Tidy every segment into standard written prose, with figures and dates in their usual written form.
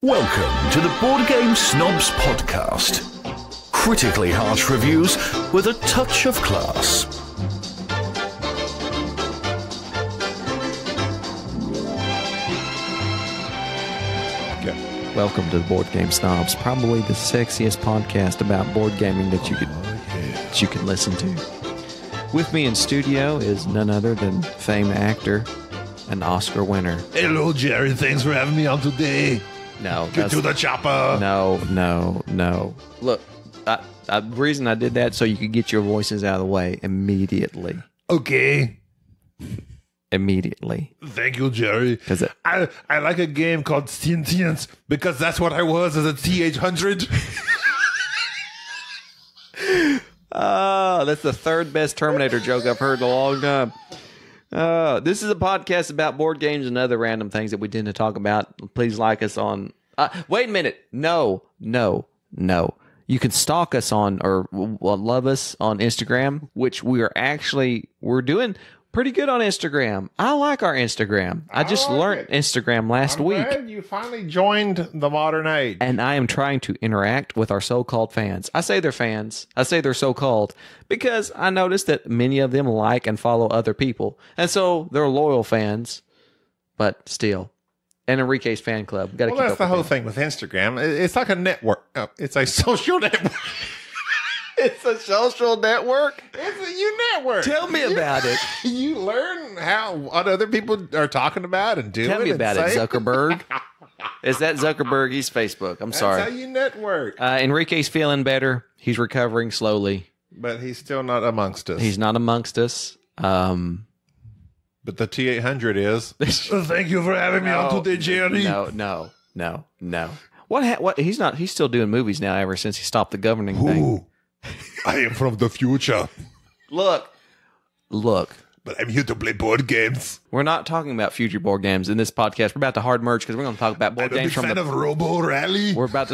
Welcome to the Board Game Snobs podcast. Critically harsh reviews with a touch of class. Welcome to the Board Game Snobs, probably the sexiest podcast about board gaming that you could listen to. With me in studio is none other than famed actor and Oscar winner. Hello, Jerry. Thanks for having me on today. No, Get to the chopper. No. Look, the reason I did that so you could get your voices out of the way immediately. Okay. Immediately. Thank you, Jerry. I like a game called Sentience because that's what I was as a T-800. Oh, that's the third best Terminator joke I've heard in a long time. This is a podcast about board games and other random things that we tend to talk about. Please like us on... wait a minute. No. You can stalk us on or love us on Instagram, which we're doing pretty good on Instagram. I like our Instagram. I just learned Instagram last week. Glad you finally joined the modern age. And I am trying to interact with our so-called fans. I say they're fans. I say they're so-called because I noticed that many of them like and follow other people. And so they're loyal fans, but still. And Enrique's fan club. Well, that's the whole thing with Instagram. It's like a network. It's a social network. It's a social network? You network. Tell me about it. You learn what other people are talking about and doing. Tell me about it, Zuckerberg. Is that Zuckerberg? He's Facebook. I'm sorry. That's how you network. Enrique's feeling better. He's recovering slowly. But he's still not amongst us. He's not amongst us. But the T-800 is. Thank you for having me on today, Jerry. No. What? He's still doing movies now ever since he stopped the governing thing. I am from the future. Look. But I'm here to play board games. We're not talking about future board games in this podcast. We're about to hard merge because we're going to talk about board games I'm a big fan of Robo Rally. We're about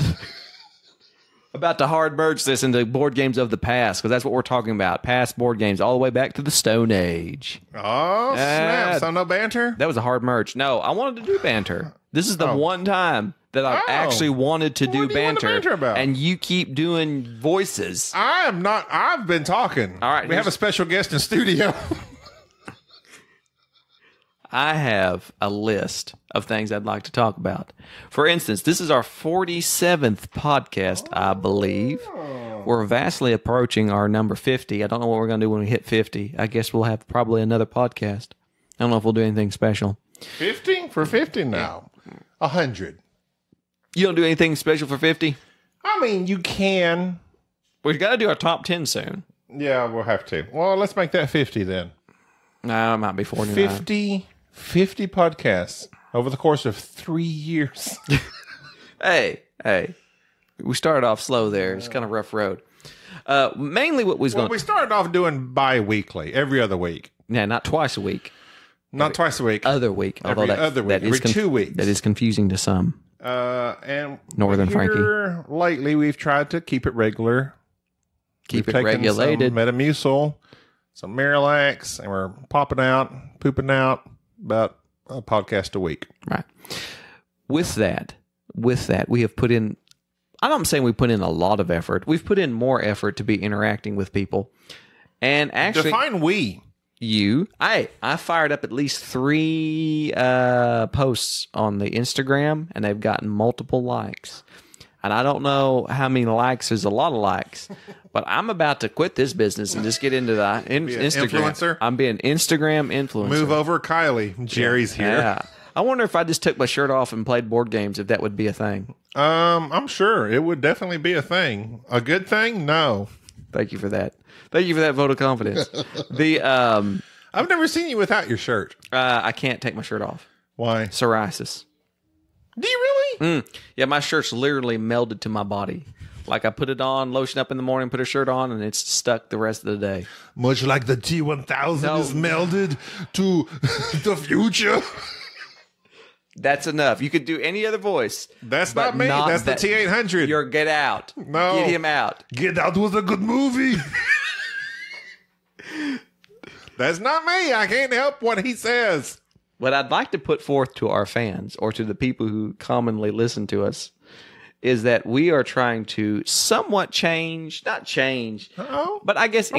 to hard merge this into board games of the past because that's what we're talking about. Past board games all the way back to the Stone Age. Oh, snap. So no banter? That was a hard merge. No, I wanted to do banter. This is the one time that I've actually wanted to do banter. Want to banter about? And you keep doing voices. I am not. I've been talking. All right. We have a special guest in studio. I have a list of things I'd like to talk about. For instance, this is our 47th podcast, I believe. We're vastly approaching our number 50. I don't know what we're going to do when we hit 50. I guess we'll have probably another podcast. I don't know if we'll do anything special. 50? For 50 now. 100. You don't do anything special for 50? I mean, you can. We've got to do our top 10 soon. Yeah, we'll have to. Well, let's make that 50 then. No, it might be 49. 50 podcasts over the course of 3 years. Hey. We started off slow there. It's kind of a rough road. Mainly what was going we started off doing bi-weekly, every other week. Yeah, not twice a week. Not twice a week. Other week. Every other week. Every 2 weeks. That is confusing to some. And Northern Frankie. Lately, we've tried to keep it regular. Keep it regulated. Some Metamucil, some Marilax, and we're pooping out about a podcast a week. Right. With that, we have put in, I'm saying we put in a lot of effort. We've put in more effort to be interacting with people. And actually... Define we. I fired up at least 3 posts on the Instagram, and they've gotten multiple likes. And I don't know how many likes is a lot of likes, but I'm about to quit this business and just get into the Instagram. Influencer? I'm being Instagram influencer. Move over, Kylie. Jerry's here. Yeah. I wonder if I just took my shirt off and played board games, if that would be a thing. I'm sure it would definitely be a thing. A good thing? No. Thank you for that. Thank you for that vote of confidence. I've never seen you without your shirt. I can't take my shirt off. Why? Psoriasis. Do you really? Yeah, my shirt's literally melded to my body. Like I put it on, lotion up in the morning, put a shirt on, and it's stuck the rest of the day. Much like the T-1000 is melded to the future. That's enough. You could do any other voice. That's not me. That's the T-800. Get out. No. Get him out. Get Out was a good movie. That's not me. I can't help what he says. what I'd like to put forth to our fans or to the people who commonly listen to us is that we are trying to somewhat not change, but I guess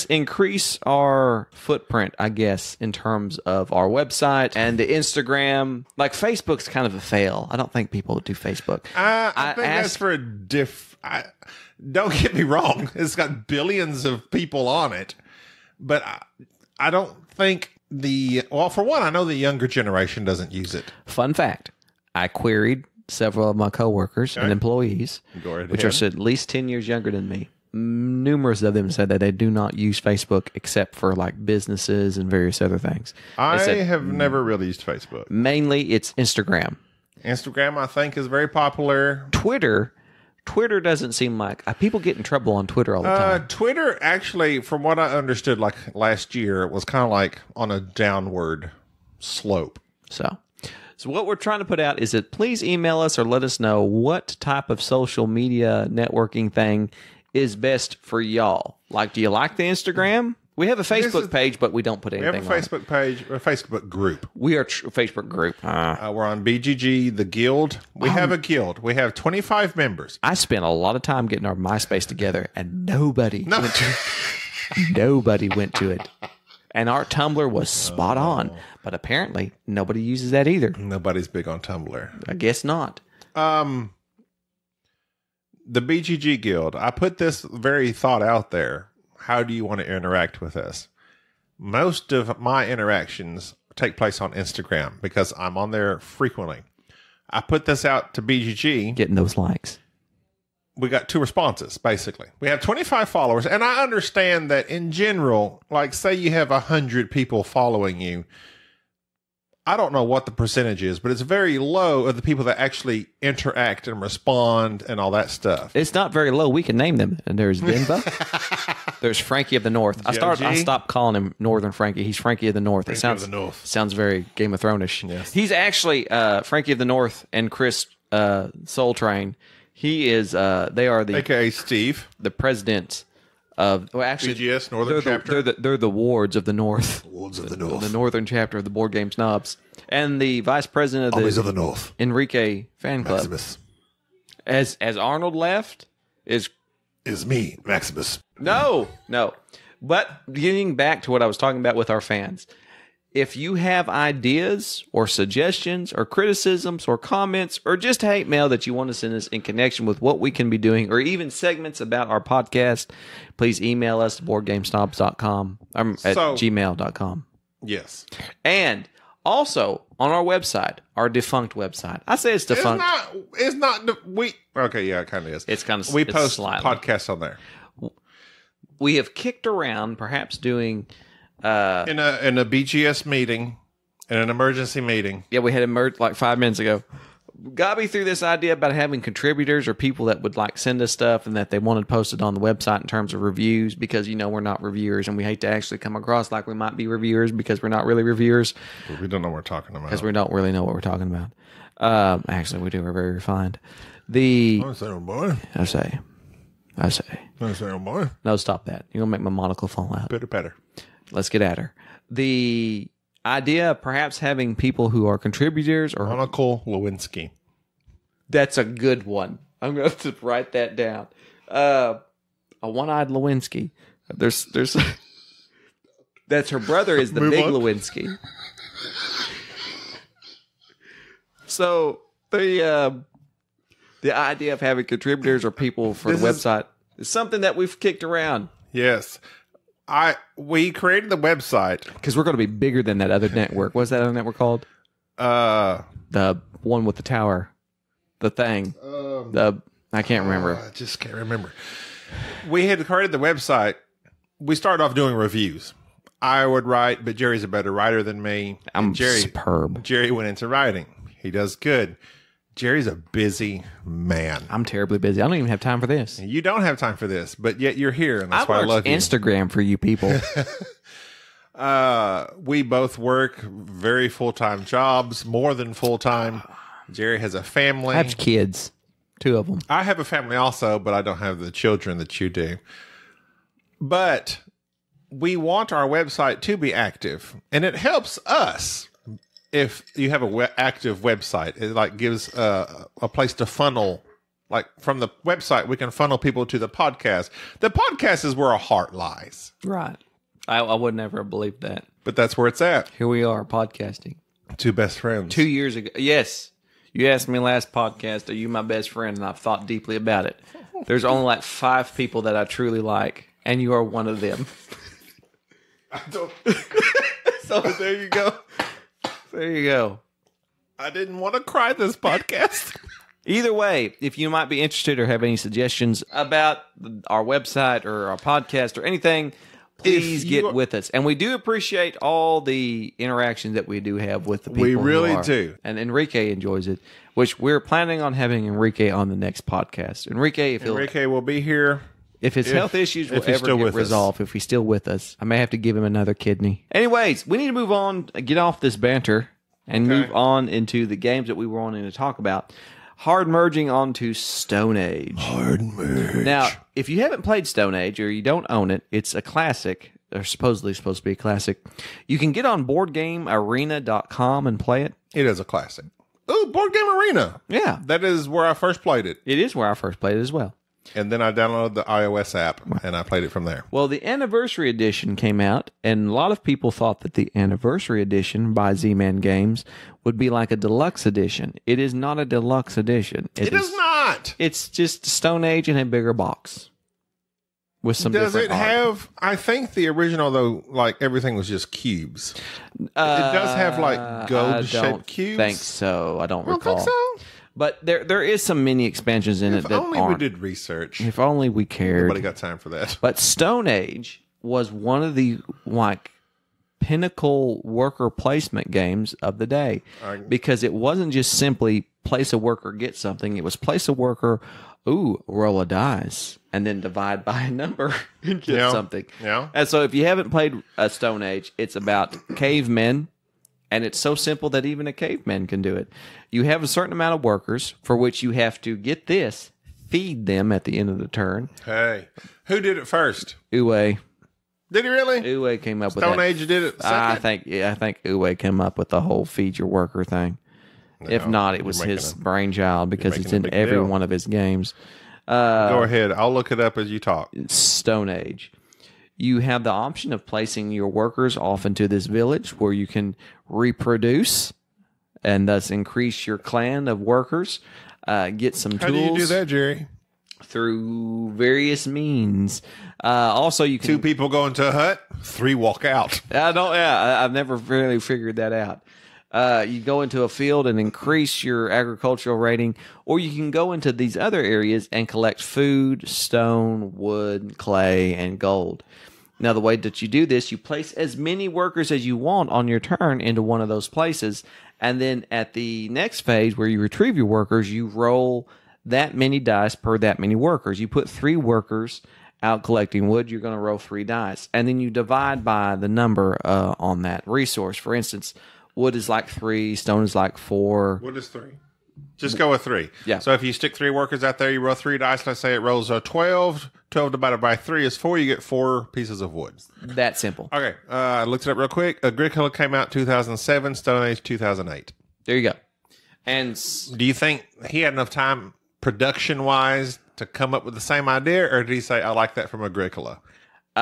increase our footprint, I guess, in terms of our website and the Instagram. Like Facebook's kind of a fail. I don't think people do Facebook. I think that's for a don't get me wrong. It's got billions of people on it, but I don't think for one, I know the younger generation doesn't use it. Fun fact, I queried several of my coworkers and employees, which are at least 10 years younger than me. Numerous of them said that they do not use Facebook except for like businesses and various other things. I have never really used Facebook. Mainly it's Instagram. Instagram, I think, is very popular. Twitter doesn't seem like people get in trouble on Twitter all the time. Twitter, actually, from what I understood, like last year, it was kind of like on a downward slope. So what we're trying to put out is that please email us or let us know what type of social media networking thing is best for y'all. Like, do you like the Instagram? We have a Facebook page, but we don't put anything on it. We have a Facebook page, or a Facebook group. We are a Facebook group. We're on BGG, the Guild. We have a guild. We have 25 members. I spent a lot of time getting our MySpace together, and nobody went to it. And our Tumblr was spot on. But apparently, nobody uses that either. Nobody's big on Tumblr. I guess not. The BGG Guild. I put this very thought out there. How do you want to interact with us? Most of my interactions take place on Instagram because I'm on there frequently. I put this out to BGG. Getting those likes. We got 2 responses, basically. We have 25 followers, and I understand that in general, like say you have 100 people following you, I don't know what the percentage is, but it's very low of the people that actually interact and respond and all that stuff. It's not very low. We can name them. And there's Denva. There's Frankie of the North. I stopped calling him Northern Frankie. He's Frankie of the North. Sounds very Game of Thrones-ish. Yes. He's actually Frankie of the North and Chris Soul Train. He is. They are the AKA Steve, the presidents of. Well, actually, BGS Northern chapter. They're the wards of the North. Wards of the North. The Northern chapter of the Board Game Snobs, and the vice president of Armies of the North, Enrique fan club. Maximus. As Arnold left is me, Maximus. No. But getting back to what I was talking about with our fans. If you have ideas or suggestions or criticisms or comments or just hate mail that you want to send us in connection with what we can be doing or even segments about our podcast, please email us at boardgamesnobs.com at gmail.com. Yes. And also on our website, our defunct website. I say it's defunct. Okay, yeah, it kind of is. It's kind of we post podcasts on there. We have kicked around perhaps doing in a BGS meeting, in an emergency meeting. Yeah, we had emerged like 5 minutes ago. Got me through this idea about having contributors or people that would like send us stuff and that they wanted posted on the website in terms of reviews because, we're not reviewers and we hate to actually come across like we might be reviewers because we're not really reviewers. But we don't know what we're talking about. Because we don't really know what we're talking about. Actually, we do. We're very refined. I say. No, stop that. You're going to make my monocle fall out. Pitter. Let's get at her. The idea of perhaps having people who are contributors or Monocle Lewinsky. That's a good one. I'm going to write that down. A one-eyed Lewinsky. There's that's her brother is the big Lewinsky. So the idea of having contributors or people for the website is something that we've kicked around. Yes. We created the website because we're going to be bigger than that other network. What's that other network called? The one with the tower, the thing. I can't remember. I just can't remember. We had created the website. We started off doing reviews. I would write, but Jerry's a better writer than me. I'm superb. Jerry went into writing. He does good. Jerry's a busy man. I'm terribly busy. I don't even have time for this. You don't have time for this, but yet you're here, and that's why I love you. Instagram for you people. We both work very full-time jobs, more than full-time. Jerry has a family. I have kids, 2 of them. I have a family also, but I don't have the children that you do. But we want our website to be active, and it helps us if you have a active website, it like gives a place to funnel. Like from the website, we can funnel people to the podcast. The podcast is where our heart lies. Right. I would never have believed that. But that's where it's at. Here we are, podcasting. Two best friends. 2 years ago. Yes. You asked me last podcast, are you my best friend? And I've thought deeply about it. There's only like 5 people that I truly like, and you are one of them. I don't. So there you go. There you go. I didn't want to cry this podcast. Either way, if you might be interested or have any suggestions about our website or our podcast or anything, please get with us. And we do appreciate all the interactions that we do have with the people. We really do. And Enrique enjoys it, which we're planning on having Enrique on the next podcast. Enrique will be here. If his health issues will ever get resolved, if he's still with us, I may have to give him another kidney. Anyways, we need to move on, get off this banter, and move on into the games that we were wanting to talk about. Hard merging onto Stone Age. Hard merge. Now, if you haven't played Stone Age or you don't own it, it's a classic, or supposedly supposed to be a classic. You can get on BoardGameArena.com and play it. It is a classic. Oh, Board Game Arena. Yeah. That is where I first played it. It is where I first played it as well. And then I downloaded the iOS app, and I played it from there. Well, the Anniversary Edition came out, and a lot of people thought that the Anniversary Edition by Z-Man Games would be like a deluxe edition. It is not a deluxe edition. It is not. It's just Stone Age in a bigger box with some Does different it art. have... I think the original, though, like, everything was just cubes. It does have, like, gold-shaped cubes. I don't think so. I don't recall. Think so? But there is some mini expansions in it that only aren't. we did research. If only we cared. Nobody got time for that. But Stone Age was one of the pinnacle worker placement games of the day, because it wasn't just simply place a worker, get something. It was place a worker, roll a dice, and then divide by a number and get something. Yeah. And so if you haven't played Stone Age, it's about cavemen. And it's so simple that even a caveman can do it. You have a certain amount of workers for which you have to get this, feed them at the end of the turn. Hey, who did it first? Uwe. Did he really? Uwe came up with that. Stone Age did it second? I think Uwe came up with the whole feed your worker thing. If not, it was his brainchild because it's in every one of his games. Go ahead. I'll look it up as you talk. Stone Age. You have the option of placing your workers off into this village where you can reproduce and thus increase your clan of workers. Get some tools. How do you do that, Jerry? Through various means. Also, you can... 2 people go into a hut, 3 walk out. I've never really figured that out. You go into a field and increase your agricultural rating, or you can go into these other areas and collect food, stone, wood, clay, and gold. Now, the way that you do this, you place as many workers as you want on your turn into one of those places, and then at the next phase where you retrieve your workers, you roll that many dice per that many workers. You put 3 workers out collecting wood, you're going to roll 3 dice, and then you divide by the number on that resource. For instance, wood is like 3, stone is like 4. Wood is 3. Just go with 3. Yeah. So if you stick 3 workers out there, you roll 3 dice. Let's say it rolls a 12. 12 divided by 3 is 4. You get 4 pieces of wood. That simple. Okay. I looked it up real quick. Agricola came out 2007. Stone Age 2008. There you go. And do you think he had enough time production-wise to come up with the same idea, or did he say, I like that from Agricola? No.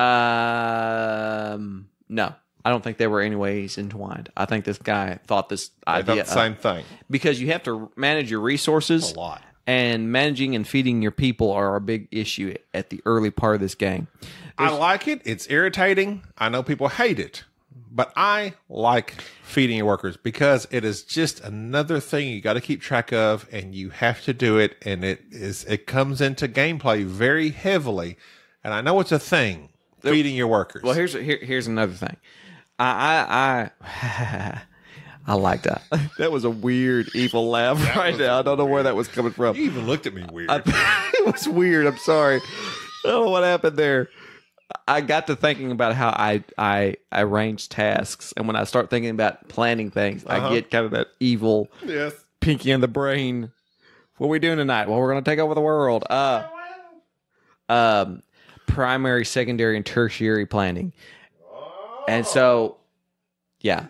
I don't think they were anyways entwined. I think this guy thought this idea. Thought the same thing. Because you have to manage your resources. A lot. And managing and feeding your people are a big issue at the early part of this game. I like it. It's irritating. I know people hate it. But I like feeding your workers because it is just another thing you got to keep track of, and you have to do it. And it comes into gameplay very heavily. And I know it's a thing, feeding your workers. Well, here's another thing. I like that. That was a weird, evil laugh right now. I don't know where that was coming from. You even looked at me weird. It was weird. I'm sorry. I don't know what happened there. I got to thinking about how I arrange tasks, and when I start thinking about planning things, I get kind of that evil pinky in the brain. What are we doing tonight? Well, we're going to take over the world. Primary, secondary, and tertiary planning. And so, yeah.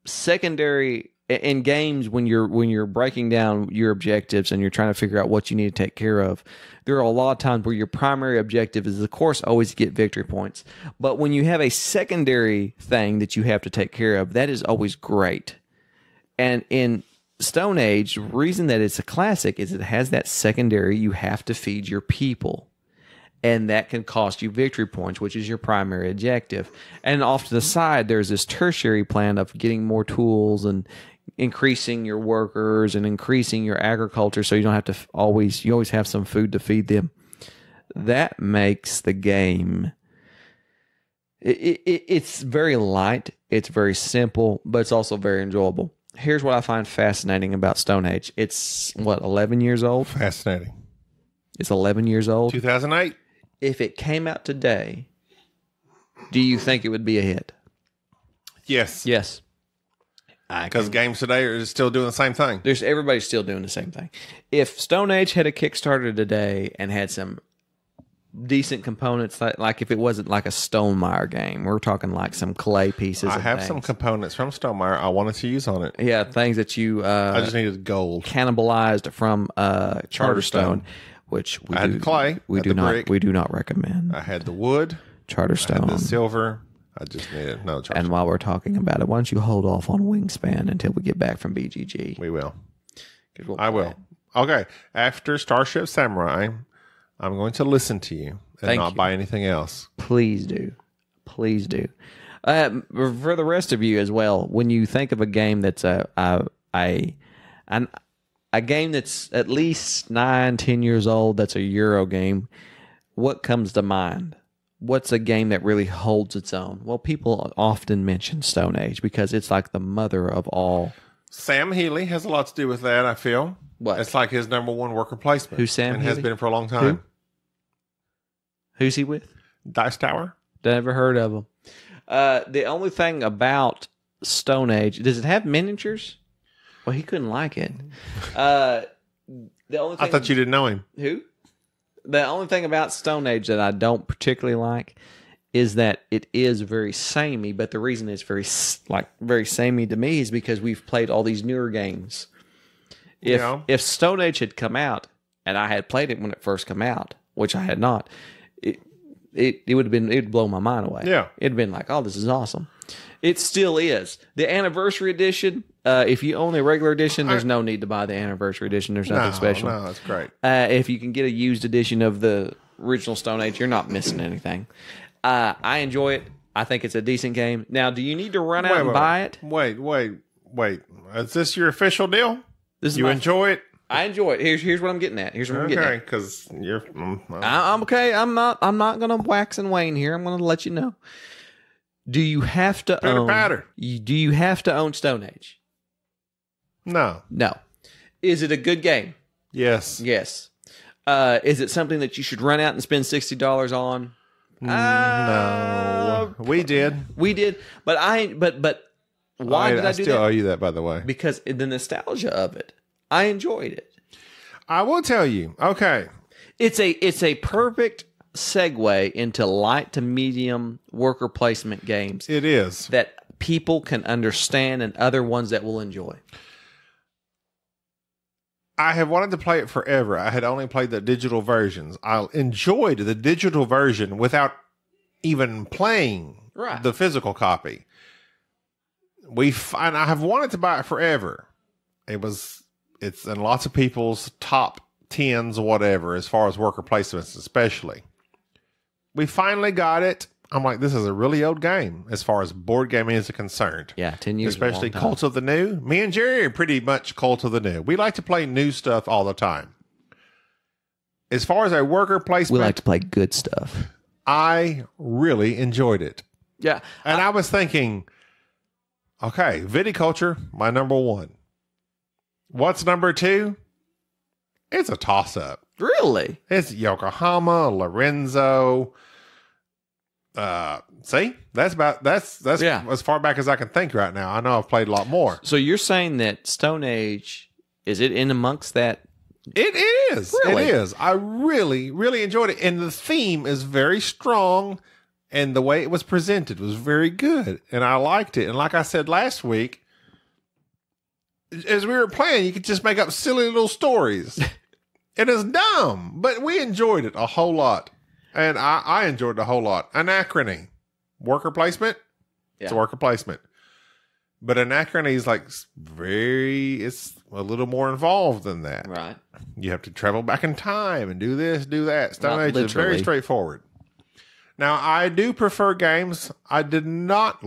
secondary in games when you're breaking down your objectives and you're trying to figure out what you need to take care of. There are a lot of times where your primary objective is, of course, always to get victory points. But when you have a secondary thing that you have to take care of, that is always great. And in Stone Age, the reason that it's a classic is it has that secondary. You have to feed your people. And that can cost you victory points, which is your primary objective. And off to the side, there's this tertiary plan of getting more tools and increasing your workers and increasing your agriculture, so you don't have to you always have some food to feed them. That makes the game. It's very light. It's very simple, but it's also very enjoyable. Here's what I find fascinating about Stone Age. It's 11 years old. Fascinating. It's 11 years old. 2008. If it came out today, do you think it would be a hit? Yes. Yes. Because games today are still doing the same thing. Everybody's still doing the same thing. If Stone Age had a Kickstarter today and had some decent components, like if it wasn't like a Stonemaier game, we're talking like some clay pieces. I have some components from Stonemaier I wanted to use on it. Yeah, things that you I just needed gold. Cannibalized from Charterstone, which I had the clay. We do not recommend. I had the wood. Charterstone. I had the silver. I just needed no Charterstone. And while we're talking about it, why don't you hold off on Wingspan until we get back from BGG? We will. I will. Okay. After Starship Samurai, I'm going to listen to you and not buy anything else. Please do. Please do. For the rest of you as well, when you think of a game that's a game that's at least 9-10 years old, that's a Euro game, what comes to mind? What's a game that really holds its own? Well, people often mention Stone Age because it's like the mother of all. Sam Healy has a lot to do with that, I feel. What? It's like his number one worker placement. Who's Sam and Healy? Has been for a long time. Who's he with? Dice Tower. Never heard of him. The only thing about Stone Age, does it have miniatures? Well, he couldn't like it. The only thing I thought you didn't know him. Who? The only thing about Stone Age that I don't particularly like is that it is very samey, but the reason it's very samey to me is because we've played all these newer games. If Stone Age had come out and I had played it when it first came out, which I had not, it would blow my mind away. Yeah. It'd been like, oh, this is awesome. It still is. The anniversary edition, if you own the regular edition, there's no need to buy the anniversary edition. There's nothing special. No, that's great. If you can get a used edition of the original Stone Age, you're not missing anything. I enjoy it. I think it's a decent game. Now, do you need to run out and buy it? Wait. Is this your official deal? This is you enjoy it? I enjoy it. Here's what I'm getting at. Okay, because you're... I'm okay. I'm not going to wax and wane here. I'm going to let you know. Do you have to own... Do you have to own Stone Age? No. Is it a good game? Yes. Is it something that you should run out and spend $60 on? No. We did. But why did I do that? I still owe you that, by the way. Because the nostalgia of it. I enjoyed it. I will tell you. Okay. It's a perfect segue into light to medium worker placement games. It is. That people can understand and other ones that will enjoy. I have wanted to play it forever. I had only played the digital versions. I enjoyed the digital version without even playing the physical copy. And I have wanted to buy it forever. It's in lots of people's top 10s or whatever, as far as worker placements especially. We finally got it. I'm like, this is a really old game as far as board gaming is concerned. Yeah, 10 years. Especially Cult of the New. Me and Jerry are pretty much Cult of the New. We like to play new stuff all the time. As far as our worker placement, we like to play good stuff. I really enjoyed it. Yeah. And I was thinking, okay, viticulture, my number one. What's number two? It's a toss-up. Really? It's Yokohama, Lorenzo. See? That's as far back as I can think right now. I know I've played a lot more. So you're saying that Stone Age, is it in amongst that? It is. Really? It is. I really, really enjoyed it. And the theme is very strong. And the way it was presented was very good. And I liked it. And like I said last week, as we were playing, you could just make up silly little stories. It is dumb, but we enjoyed it a whole lot. And I enjoyed it a whole lot. Anachrony. Worker placement? Yeah. It's a worker placement. But Anachrony is like it's a little more involved than that. Right. You have to travel back in time and do this, do that. Stone Age is very straightforward. Now, I do prefer games I don't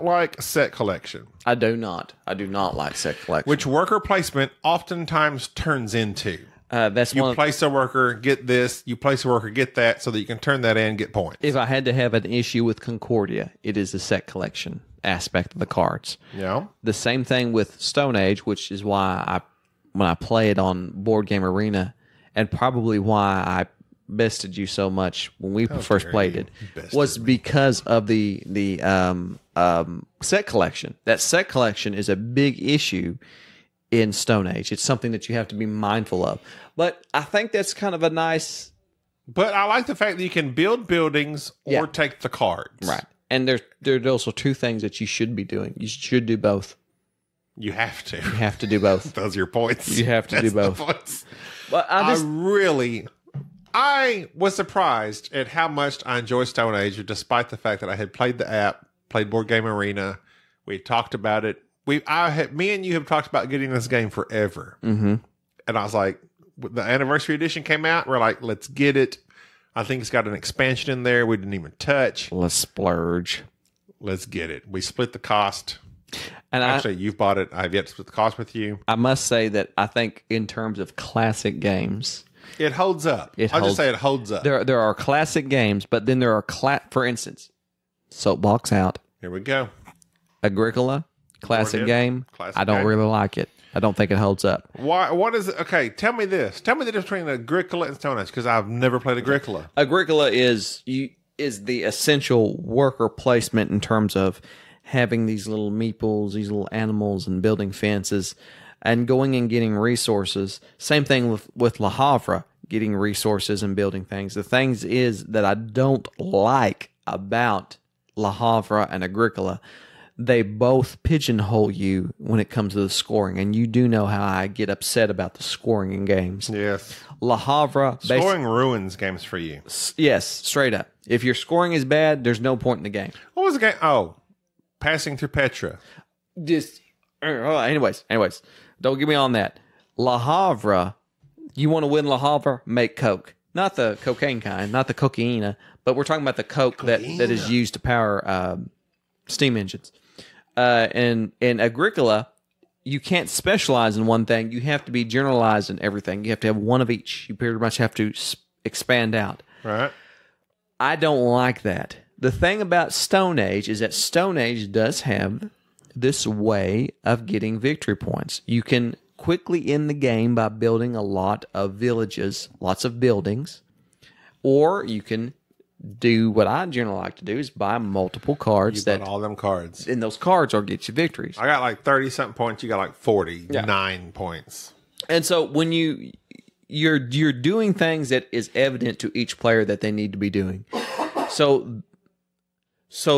like set collection. I do not like set collection. Which worker placement oftentimes turns into. You place a worker, get this. You place a worker, get that, so that you can turn that in, get points. If I had to have an issue with Concordia, it is the set collection aspect of the cards. Yeah. The same thing with Stone Age, which is why when I play it on Board Game Arena, and probably why I bested you so much when we first played it, was because of the set collection. That set collection is a big issue in Stone Age. It's something that you have to be mindful of. But I think that's kind of a nice... But I like the fact that you can build buildings or take the cards. Right. And there's also two things that you should be doing. You should do both. You have to. You have to do both. Those are your points. You have to do both. But I was surprised at how much I enjoyed Stone Age, despite the fact that I had played the app, played Board Game Arena. We talked about it. Me and you have talked about getting this game forever. Mm-hmm. And I was like, the anniversary edition came out. We're like, let's get it. I think it's got an expansion in there we didn't even touch. Let's splurge. Let's get it. We split the cost. And actually, you've bought it. I have yet to split the cost with you. I must say that I think in terms of classic games, it holds up. I'll just say it holds up. There are classic games, but then there are for instance, Soapbox Out. Here we go. Agricola, classic game. I don't really like it. I don't think it holds up. Why? What is it? Okay, tell me this. Tell me the difference between Agricola and Stone Age, because I've never played Agricola. Agricola is the essential worker placement in terms of having these little meeples, these little animals, and building fences, and going and getting resources. Same thing with Le Havre, getting resources and building things. The things is that I don't like about Le Havre and Agricola, they both pigeonhole you when it comes to the scoring. And you do know how I get upset about the scoring in games. Yes. Le Havre... Scoring ruins games for you. Yes, straight up. If your scoring is bad, there's no point in the game. What was the game? Oh, Passing Through Petra. Anyways, don't get me on that. Le Havre, you want to win Le Havre? Make Coke. Not the cocaine kind, not the cocaine, but we're talking about the Coke that is used to power steam engines. And in Agricola, you can't specialize in one thing. You have to be generalized in everything. You have to have one of each. You pretty much have to expand out. Right. I don't like that. The thing about Stone Age is that Stone Age does have this way of getting victory points. You can quickly end the game by building a lot of villages, lots of buildings, or you can do what I generally like to do is buy multiple cards. You bought all them cards. And those cards will get you victories. I got like 30-something points. You got like 49 points. And so when you're doing things that is evident to each player that they need to be doing. So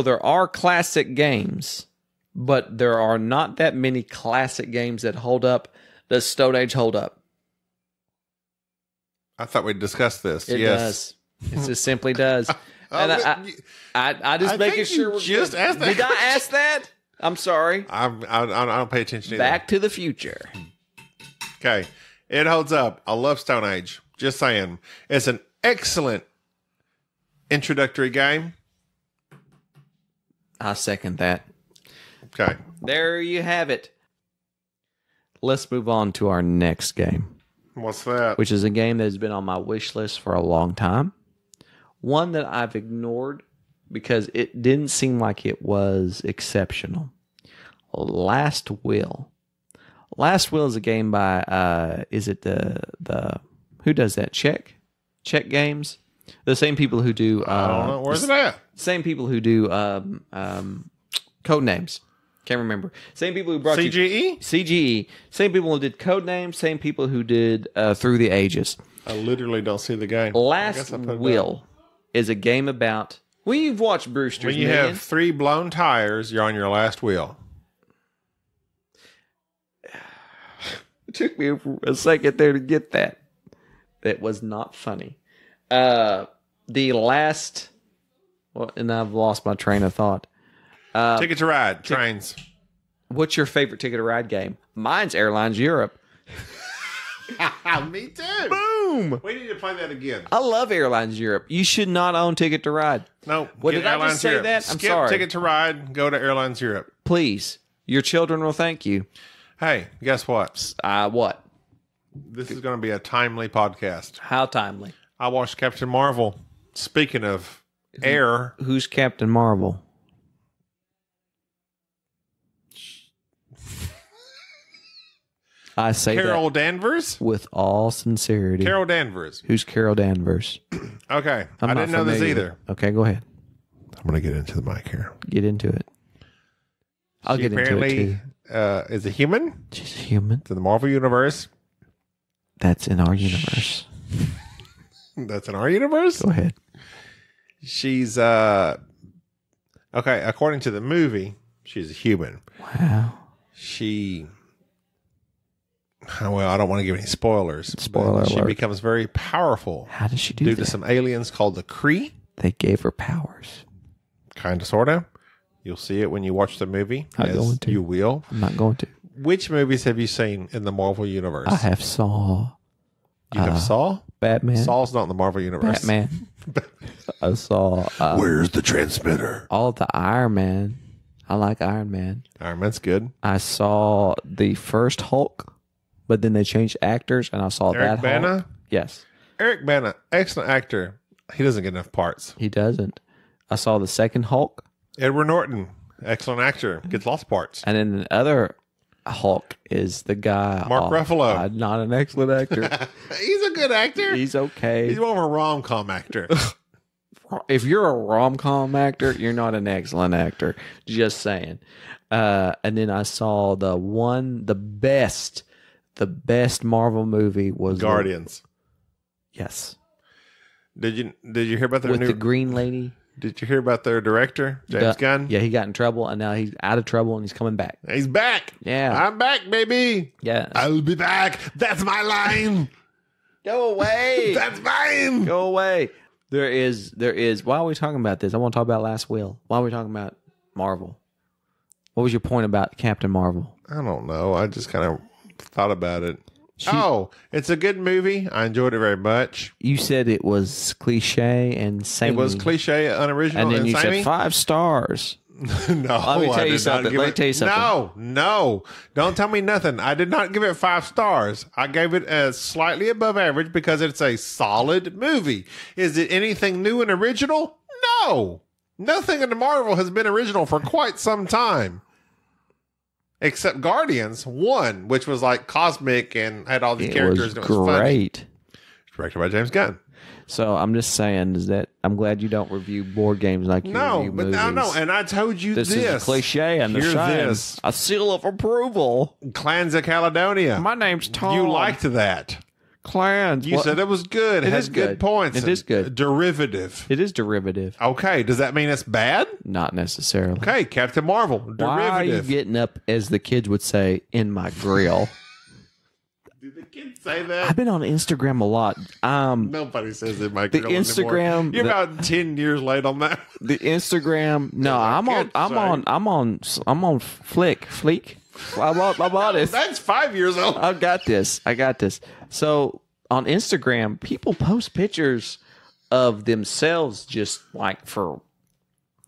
there are classic games, but there are not that many classic games that hold up. Does Stone Age hold up? I thought we'd discuss this. It does. It just simply does. And I just making sure. Just asked that. Did I ask that? I'm sorry. I don't pay attention either. Back to the Future. Okay. It holds up. I love Stone Age. Just saying. It's an excellent introductory game. I second that. Okay. There you have it. Let's move on to our next game. What's that? Which is a game that has been on my wish list for a long time. One that I've ignored because it didn't seem like it was exceptional. Last Will. Last Will is a game by, is it the who does that? Czech Games? The same people who do... I don't know. Where's it at? Same people who do Codenames. Can't remember. Same people who brought CGE? CGE. Same people who did Codenames. Same people who did Through the Ages. I literally don't see the game. Last Will is a game about... Well, you've watched Brewster's When you have 3 blown tires, you're on your last wheel. It took me a second there to get that. That was not funny. The last... Well, and I've lost my train of thought. Ticket to Ride, trains. What's your favorite Ticket to Ride game? Mine's Airlines Europe. Me too. Boom! We need to play that again. I love Airlines Europe. You should not own Ticket to Ride. No. What, get did I Airlines just say Europe. that? I'm Skip sorry. Ticket to Ride, go to Airlines Europe. Please. Your children will thank you. Hey, guess what? What? This is going to be a timely podcast. How timely? I watched Captain Marvel. Speaking of air. Who's Captain Marvel? I say Carol that Danvers? with all sincerity. Carol Danvers. Who's Carol Danvers? Okay. I'm I not didn't know this familiar. either. Okay, go ahead. I'm going to get into the mic here. Get into it. I'll She get into it apparently too. is a human. She's human. It's in the Marvel Universe. That's in our universe. That's in our universe? Go ahead. She's, okay, according to the movie, she's a human. Wow. She... Well, I don't want to give any spoilers. Spoiler She alert. becomes very powerful How does she do due that? to some aliens called the Kree. They gave her powers. Kind of, sort of. You'll see it when you watch the movie. I'm as going to. You will. I'm not going to. Which movies have you seen in the Marvel Universe? I have Saw. You have Saw? Batman. Saw's not in the Marvel Universe. Batman. I saw Where's the transmitter? all of the Iron Man. I like Iron Man. Iron Man's good. I saw the first Hulk, but then they changed actors, and I saw Eric that Bana? Hulk. Yes, Eric Bana, excellent actor. He doesn't get enough parts. he doesn't. I saw the second Hulk, Edward Norton, excellent actor. Gets lots of parts. and then the other Hulk is the guy Mark Ruffalo. Not an excellent actor. He's a good actor. He's okay. He's more of a rom-com actor. If you're a rom-com actor, you're not an excellent actor. Just saying. And then I saw the best Marvel movie was Guardians. Yes. Did you hear about their With new? the green lady. Did you hear about their director, James Gunn? Yeah, he got in trouble, and now he's out of trouble, and he's coming back. He's back. Yeah. I'm back, baby. Yeah. I'll be back. That's my line. Go away. That's mine. Go away. There is. Why are we talking about this? I want to talk about Last Will. Why are we talking about Marvel? What was your point about Captain Marvel? I don't know. I just kind of thought about it. It's a good movie. I enjoyed it very much. You said it was cliche and samey. It was cliche, unoriginal, and then you samey. said 5 stars. No, Let me I tell you did not something. give Let me it- tell you something. No. Don't tell me nothing. I did not give it 5 stars. I gave it a slightly above average because it's a solid movie. Is it anything new and original? No. Nothing in the Marvel has been original for quite some time. Except Guardians 1, which was like cosmic and had all these It characters. was and it was funny. great. Directed by James Gunn. So I'm just saying is that I'm glad you don't review board games like you No, review but movies. no. And I told you This is a cliche and Hear the shine. this. A seal of approval. Clans of Caledonia. My name's Tom. You liked that. Clans. You What- said it was good. It It has is good good. points. It is good. Derivative. It is derivative. Okay. Does that mean it's bad? Not necessarily. Okay. Captain Marvel. Derivative. Why are you getting up, as the kids would say, in my grill? Did the kids say that? I've been on Instagram a lot. Nobody says it. My grill Instagram- anymore. You're about 10 years late on that. The Instagram. No, Yeah, I'm on. kids say. I'm on Fleek. I'm on it. That's 5 years old. I got this. So on Instagram, people post pictures of themselves just like for,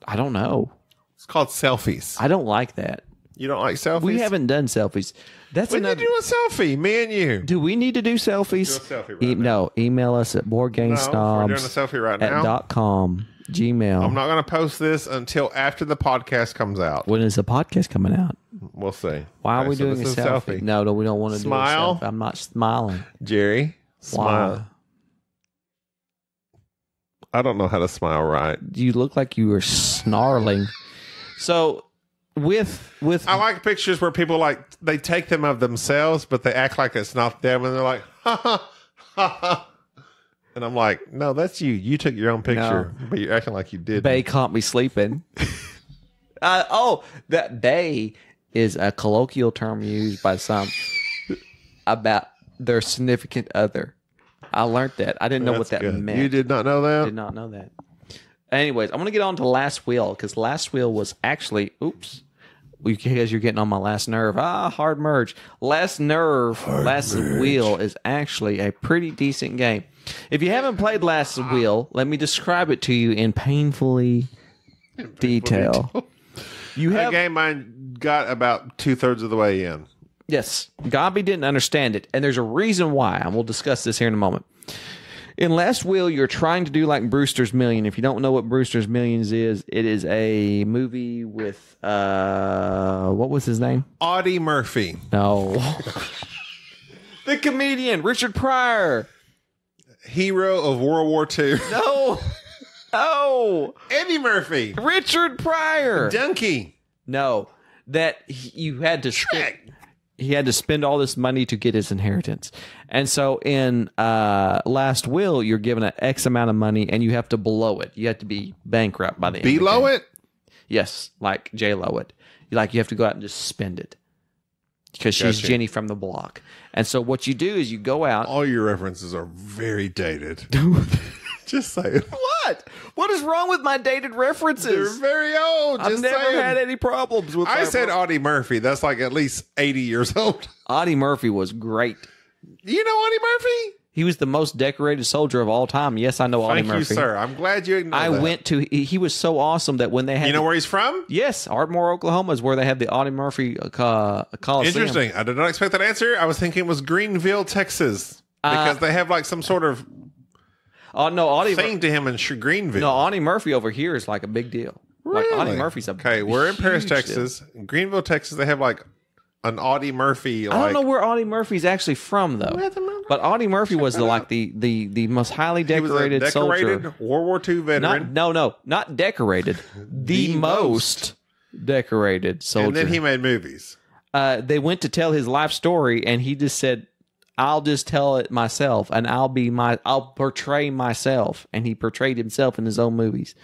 I don't know. It's called selfies. I don't like that. You don't like selfies? We haven't done selfies. That's We need another. to do a selfie, me and you. Do we need to do selfies? Do a selfie right now. No, email us at No, we're doing a boardgamesnobs selfie right at now. .com, Gmail. I'm not going to post this until after the podcast comes out. When is the podcast coming out? We'll see. Why are Okay, we so doing a this is selfie? No, we don't want to Smile. do a selfie. I'm not smiling. Jerry, smile. Why? I don't know how to smile right. You look like you were snarling. So with I like pictures where people they take them of themselves, but they act like it's not them, and they're like, ha ha ha ha. And I'm like, no, that's you. You took your own picture, but you're acting like you did. Bay caught me sleeping. That bay is a colloquial term used by some. about their significant other. I learned that. I didn't know what that meant. You did not know that? Did not know that. Anyways, I'm going to get on to Last Will, because Last Will was actually... Oops. Because you're getting on my last nerve. Hard merge. Last Will is actually a pretty decent game. If you haven't played Last Will, let me describe it to you in painfully detail. You have a game I got about 2/3 of the way in. Yes. Gabi didn't understand it, and there's a reason why, and we'll discuss this here in a moment. In Last Will, you're trying to do like Brewster's Million. If you don't know what Brewster's Millions is, it is a movie with, what was his name? Audie Murphy. No. The comedian, Richard Pryor. Hero of World War II. No. Oh. Eddie Murphy. Richard Pryor. Donkey. No. That you had to he had to spend all this money to get his inheritance. And so in Last Will, you're given an X amount of money and you have to blow it. You have to be bankrupt by the end. Below it? Yes, like J-Lo it. Like you have to go out and just spend it. Because she's Jenny from the block. And so what you do is you go out. All your references are very dated. Just saying. What? What is wrong with my dated references? They're very old. I've never had any problems with I said Audie Murphy. That's like at least 80 years old. Audie Murphy was great. You know Audie Murphy? He was the most decorated soldier of all time. Yes, I know Audie Murphy. Thank you, sir. I'm glad you acknowledged that. I went to... He was so awesome that when they had... You know where he's from? Yes. Ardmore, Oklahoma is where they have the Audie Murphy Coliseum. Interesting. I did not expect that answer. I was thinking it was Greenville, Texas. Because they have like some sort of... no, Audie thing to him in Greenville. No, Audie Murphy over here is like a big deal. Really? Like Audie Murphy's okay. We're in Paris, Texas. In Greenville, Texas, they have like an Audie Murphy. I don't know where Audie Murphy's actually from though. But Audie Murphy was the most highly decorated, soldier. World War II veteran. Not decorated. The most decorated soldier. And then he made movies. They went to tell his life story, and he just said, I'll just tell it myself, and I'll portray myself. And he portrayed himself in his own movies.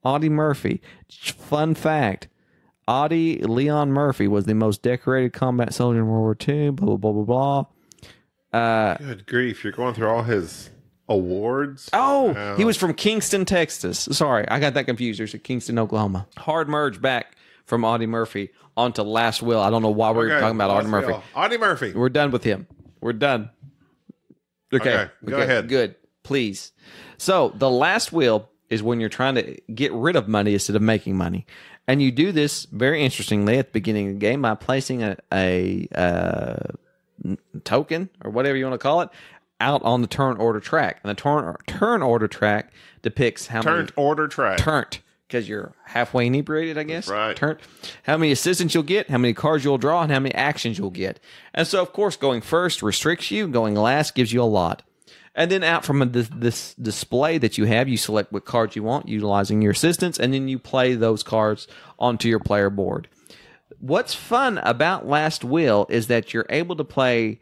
Audie Murphy. Fun fact. Audie Leon Murphy was the most decorated combat soldier in World War II, blah, blah, blah, blah, blah. Good grief. You're going through all his awards? Oh, he was from Kingston, Texas. Sorry, I got that confused. There's a Kingston, Oklahoma. Hard merge back from Audie Murphy onto Last Will. I don't know why we're talking about Audie Murphy. Audie Murphy. We're done with him. We're done. Okay. Go ahead. Good. Please. So the Last Will is when you're trying to get rid of money instead of making money. And you do this very interestingly at the beginning of the game by placing a token, or whatever you want to call it, out on the turn order track. And the turn order track depicts how many... Turnt, because you're halfway inebriated, I guess. That's right. Turnt. How many assistants you'll get, how many cards you'll draw, and how many actions you'll get. And so, of course, going first restricts you. Going last gives you a lot. And then out from this display that you have, you select what cards you want, utilizing your assistants, and then you play those cards onto your player board. What's fun about Last Will is that you're able to play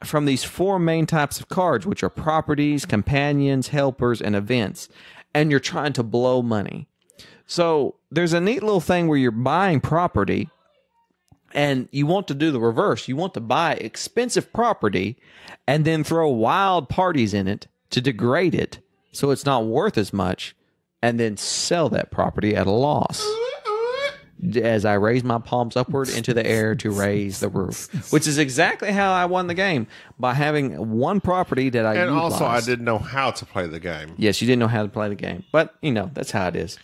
from these four main types of cards, which are properties, companions, helpers, and events. And you're trying to blow money. So there's a neat little thing where you're buying property, and you want to do the reverse. You want to buy expensive property and then throw wild parties in it to degrade it so it's not worth as much, and then sell that property at a loss. As I raise my palms upward into the air to raise the roof, which is exactly how I won the game, by having one property that I utilized. And also, I didn't know how to play the game. Yes, you didn't know how to play the game, but that's how it is.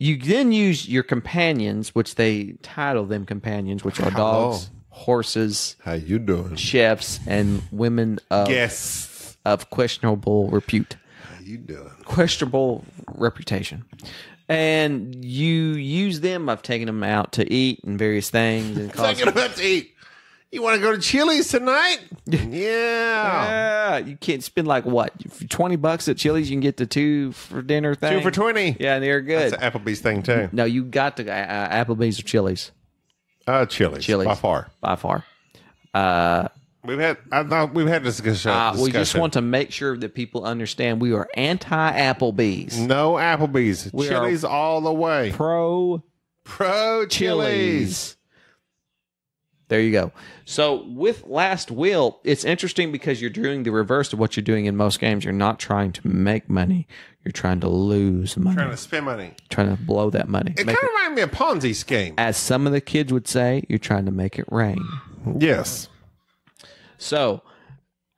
You then use your companions, which they title them companions, which are dogs, horses, how you doing, chefs, and women of questionable repute. How you doing? Questionable reputation. And you use them. I've taken them out to eat and various things. And taking them out to eat. You want to go to Chili's tonight? Yeah. You can't spend like what? $20 at Chili's, you can get the 2 for dinner thing. 2 for $20. Yeah, and they're good. That's an Applebee's thing too. No, you got to Applebee's or Chili's. Chili's. By far. We've had this discussion. We just want to make sure that people understand we are anti-Applebee's. No Applebee's. Chili's all the way. Pro Chili's. There you go. So with Last Will, it's interesting because you're doing the reverse of what you're doing in most games. You're not trying to make money. You're trying to lose money. Trying to spend money. Trying to blow that money. It kind of reminds me of Ponzi scheme. As some of the kids would say, you're trying to make it rain. Yes. So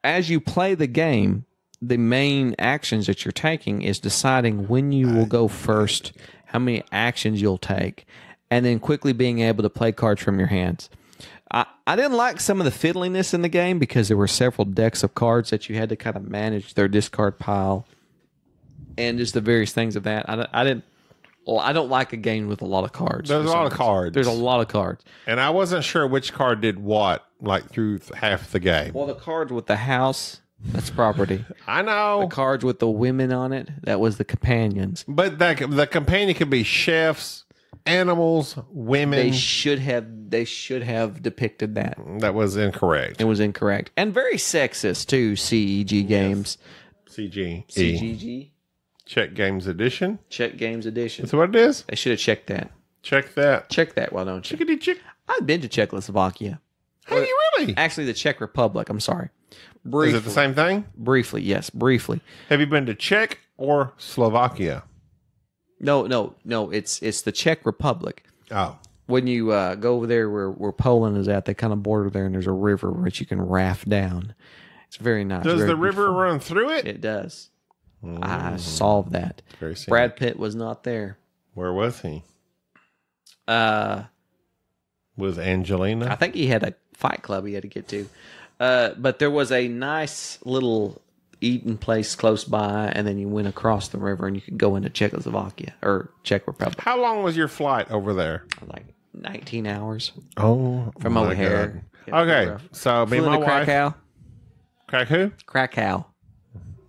as you play the game, the main actions that you're taking is deciding when you will go first, how many actions you'll take, and then quickly being able to play cards from your hands. I didn't like some of the fiddliness in the game because there were several decks of cards that you had to kind of manage their discard pile and just the various things of that. I don't like a game with a lot of cards. There's a lot of cards. There's a lot of cards. And I wasn't sure which card did what, like through half the game. Well, the cards with the house, that's property. I know. The cards with the women on it, that was the companions. But the companion could be chefs, animals, women. They should have depicted that. That was incorrect. It was incorrect. And very sexist too, CEG games. CG. CGG. Check Games Edition. Check Games Edition. That's what it is? They should have checked that. Check that. Check that, why don't you? Chickadee chick. I've been to Czechoslovakia. Have you really? Actually, the Czech Republic. I'm sorry. Briefly. Is it the same thing? Briefly, yes. Briefly. Have you been to Czech or Slovakia? No. It's the Czech Republic. Oh. When you go over there where Poland is at, they kind of border there, and there's a river which you can raft down. It's very nice. Does very the river beautiful. run through it? It does. I solved that. Very scenic. Brad Pitt was not there. Where was he? I With Angelina? think he had a fight club he had to get to. But there was a nice little eating place close by, and then you went across the river and you could go into Czechoslovakia or Czech Republic. How long was your flight over there? Like 19 hours Oh, from my O'Hare. God. Okay, so me and my Flew wife. into Krakow. Crack who? Krakow.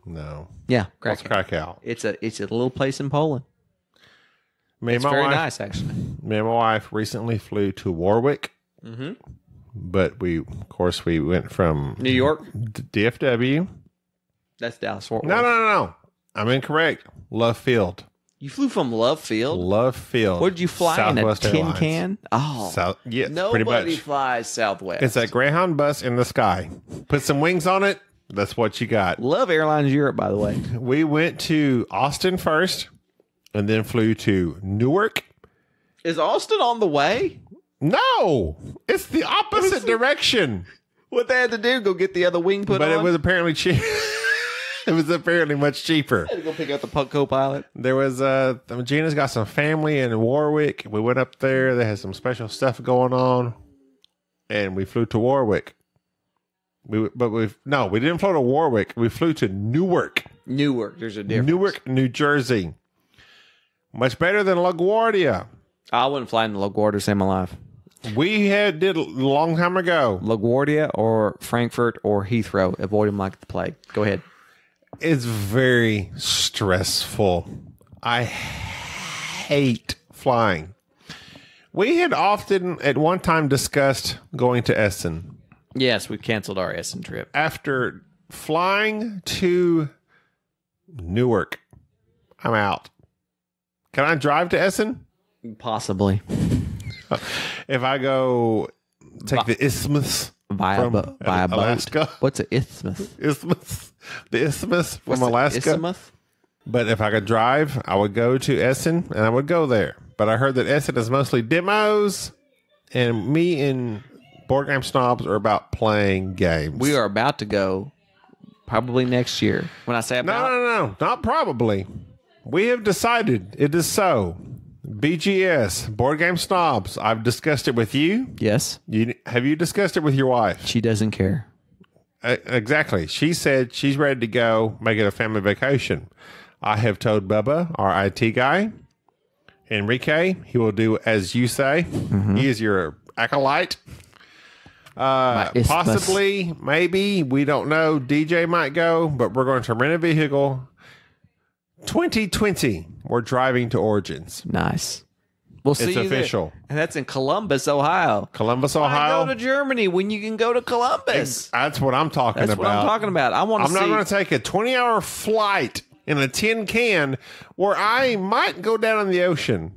No. Yeah, What's Krakow. Krakow? It's a little place in Poland. Me and It's my very wife. nice, actually. Me and my wife recently flew to Warwick, but we went from New York. DFW. That's Dallas Fort Worth. No. I'm incorrect. Love Field. You flew from Love Field. Love Field. What did you fly Southwest in a tin Airlines. can? Oh, South, yes, pretty nobody much. flies Southwest. It's a Greyhound bus in the sky. Put some wings on it. That's what you got. Love Airlines Europe, by the way. We went to Austin first, and then flew to Newark. Is Austin on the way? No, it's the opposite direction. What they had to do? Go get the other wing put But on? it was apparently cheap. It was apparently much cheaper. Had to go pick up the co-pilot. There was Gina's got some family in Warwick. We went up there. They had some special stuff going on, and we flew to Warwick. We didn't fly to Warwick. We flew to Newark. Newark. There's a difference. Newark, New Jersey. Much better than LaGuardia. I wouldn't fly in LaGuardia to save my life. We did a long time ago. LaGuardia or Frankfurt or Heathrow. Avoid them like the plague. Go ahead. It's very stressful. I hate flying. We had often at one time discussed going to Essen. Yes, we canceled our Essen trip. After flying to Newark, I'm out. Can I drive to Essen? Possibly. If I go take the isthmus Via from Alaska. Alaska. What's an isthmus? The isthmus from What's the Alaska. isthmus? But if I could drive, I would go to Essen and I would go there. But I heard that Essen is mostly demos, and me and Board Game Snobs are about playing games. We are about to go probably next year. When I say about, No, not probably. We have decided it is so. BGS, Board Game Snobs. I've discussed it with you. yes, Have you discussed it with your wife? she doesn't care. Exactly. She said she's ready to go make it a family vacation. I have told Bubba, our IT guy, Enrique, he will do as you say. He is your acolyte. isthmus. Possibly, maybe, we don't know. DJ might go, but we're going to rent a vehicle. 2020, we're driving to Origins. Nice. We'll see It's you official. there. And that's in Columbus, Ohio. Columbus, Why Ohio. go to Germany when you can go to Columbus? That's what I'm talking That's about. what I'm talking about. I want to I'm see. not going to take a 20-hour flight in a tin can where I might go down in the ocean.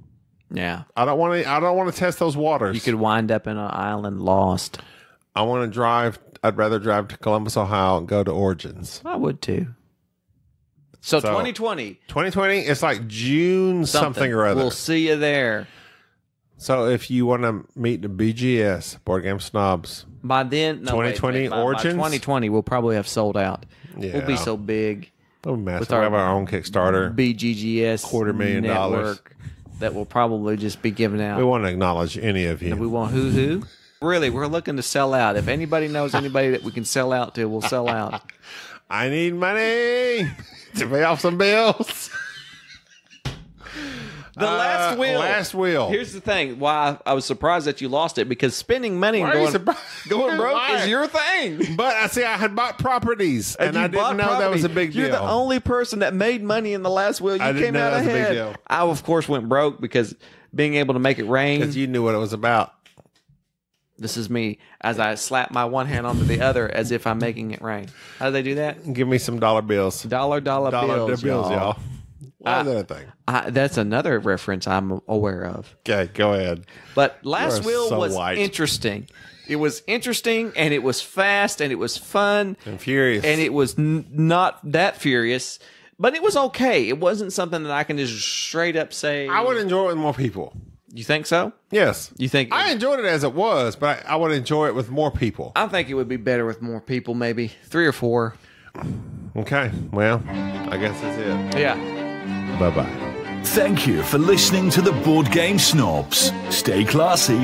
Yeah. I don't want to test those waters. You could wind up in an island lost. I want to drive. I'd rather drive to Columbus, Ohio, and go to Origins. I would too. So 2020. 2020, it's like June something or other. We'll see you there. So if you want to meet the BGS, Board Game Snobs, By then, 2020 Origins? By 2020, we'll probably have sold out. Yeah. We'll be so big. Oh, massive. With We have our own Kickstarter. BGGS $250,000 network that will probably just be given out. We want to acknowledge any of you. And we want who? Really, we're looking to sell out. If anybody knows anybody that we can sell out to, we'll sell out. I need money to pay off some bills. The last wheel. Last wheel. Here's the thing. Why I was surprised that you lost it, because spending money and going broke is your thing. But I had bought properties, and I didn't know that was a big deal. You're the only person that made money in the last wheel. You came out ahead. Big deal. I, of course, went broke because being able to make it rain. Because you knew what it was about. This is me as I slap my one hand onto the other as if I'm making it rain. How do they do that? Give me some dollar bills. Dollar bills, y'all. What other thing? That's another reference I'm aware of. Okay, go ahead. But last wheel so was white. interesting. It was interesting, and it was fast, and it was fun. And furious. And it was not that furious, but it was okay. It wasn't something that I can just straight up say. I would enjoy it with more people. You think so? Yes. You think? I enjoyed it as it was, but I would enjoy it with more people. I think it would be better with more people, maybe 3 or 4. Okay. Well, I guess that's it. Yeah. Bye-bye. Thank you for listening to the Board Game Snobs. Stay classy.